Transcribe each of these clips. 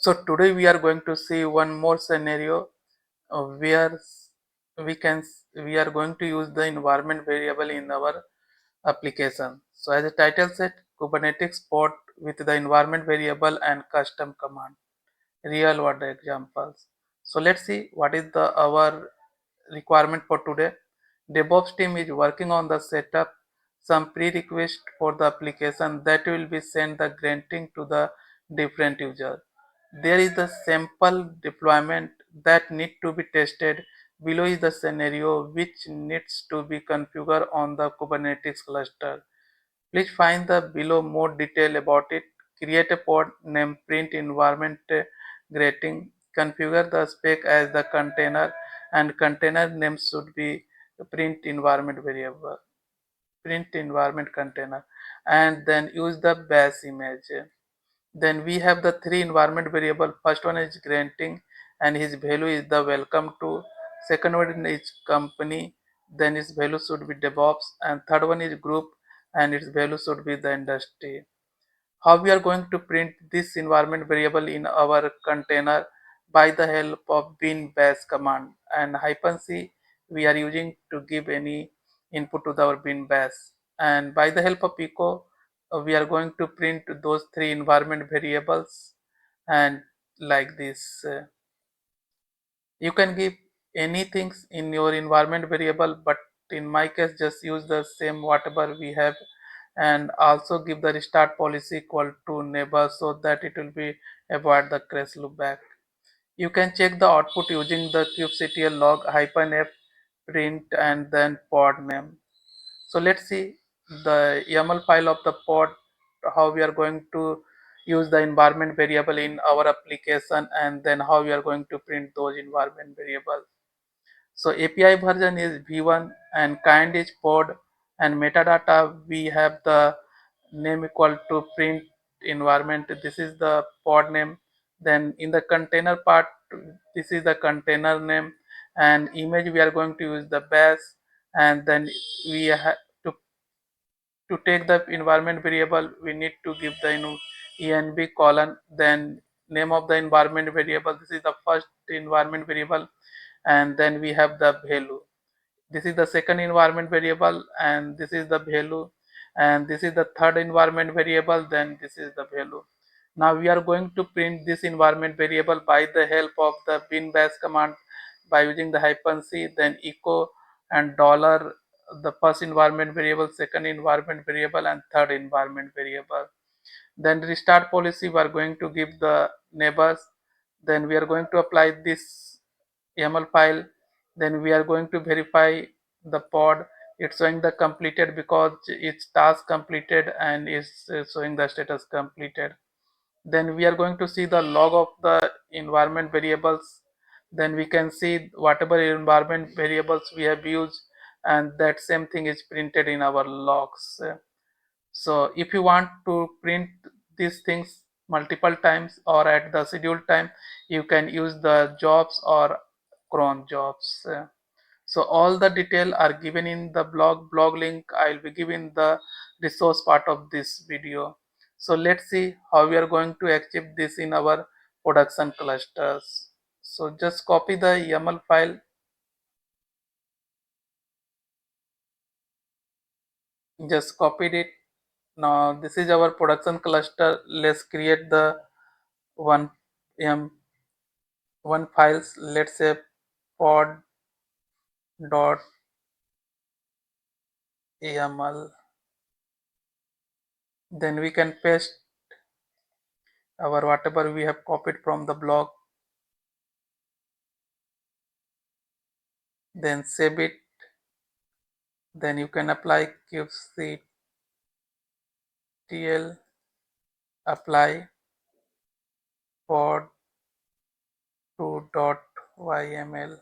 So today we are going to see one more scenario where we are going to use the environment variable in our application. So as the title said, Kubernetes pod with the environment variable and custom command, real world examples. So let's see what is the our requirement for today. DevOps team is working on the setup some prerequisite for the application that will be sent the granting to the different user. There is the sample deployment that need to be tested. Below is the scenario which needs to be configured on the Kubernetes cluster. Please find the below more detail about it. Create a pod name print environment greeting. Configure the spec as the container and container name should be print environment variable, print environment container, and then use the bash image. Then we have the three environment variable. First one is granting and his value is the welcome to. Second one is company, then its value should be DevOps, and third one is group and its value should be the industry. How we are going to print this environment variable in our container? By the help of bin bash command, and -c we are using to give any input to our bin bash, and by the help of echo we are going to print those three environment variables, and like this. You can give anything in your environment variable, but in my case just use the same whatever we have, and also give the restart policy equal to neighbor so that it will be avoid the crash loop back. You can check the output using the kubectl log -f print and then pod name. So let's see the YAML file of the pod, how we are going to use the environment variable in our application, and then how we are going to print those environment variables. So API version is v1 and kind is pod, and metadata we have the name equal to print environment. This is the pod name. Then in the container part, this is the container name, and image we are going to use the bash, and then we have to take the environment variable we need to give the env colon, then name of the environment variable. This is the first environment variable, and then we have the value. This is the second environment variable, and this is the value, and this is the third environment variable, then this is the value. Now we are going to print this environment variable by the help of the bin bash command by using the -c, then echo and dollar, the first environment variable, second environment variable, and third environment variable. Then restart policy we are going to give the neighbors. Then we are going to apply this YAML file. Then we are going to verify the pod. It's showing the completed because its task completed and is showing the status completed. Then we are going to see the log of the environment variables. Then we can see whatever environment variables we have used, and that same thing is printed in our logs. So if you want to print these things multiple times or at the scheduled time, you can use the jobs or cron jobs. So all the detail are given in the blog link. I'll be giving the resource part of this video. So let's see how we are going to achieve this in our production clusters. So just copy the YAML file, just copied it. Now this is our production cluster. Let's create the one m one files. Let's say pod dot yaml. Then we can paste our whatever we have copied from the blog, then save it. Then you can apply kubectl, apply pod to dot yml.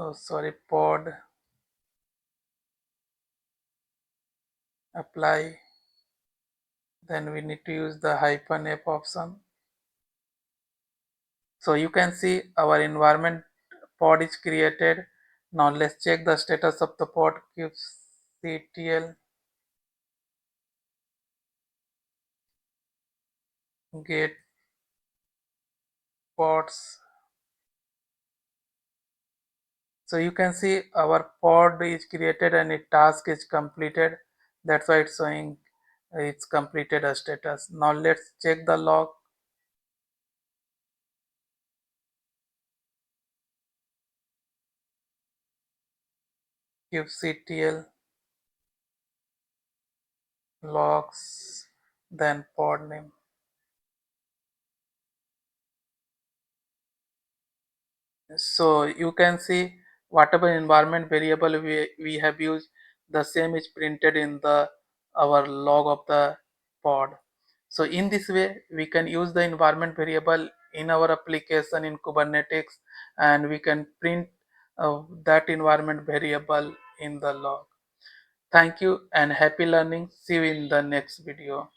Oh sorry, pod apply. Then we need to use the -f option. So you can see our environment pod is created. Now let's check the status of the pod cubes. ctl get pods. So you can see our pod is created and a task is completed. That's why it's showing it's completed a status. Now let's check the log. kubectl logs, then pod name. So you can see whatever environment variable we have used, the same is printed in the our log of the pod. So in this way, we can use the environment variable in our application in Kubernetes, and we can print that environment variable in the log. Thank you and happy learning. See you in the next video.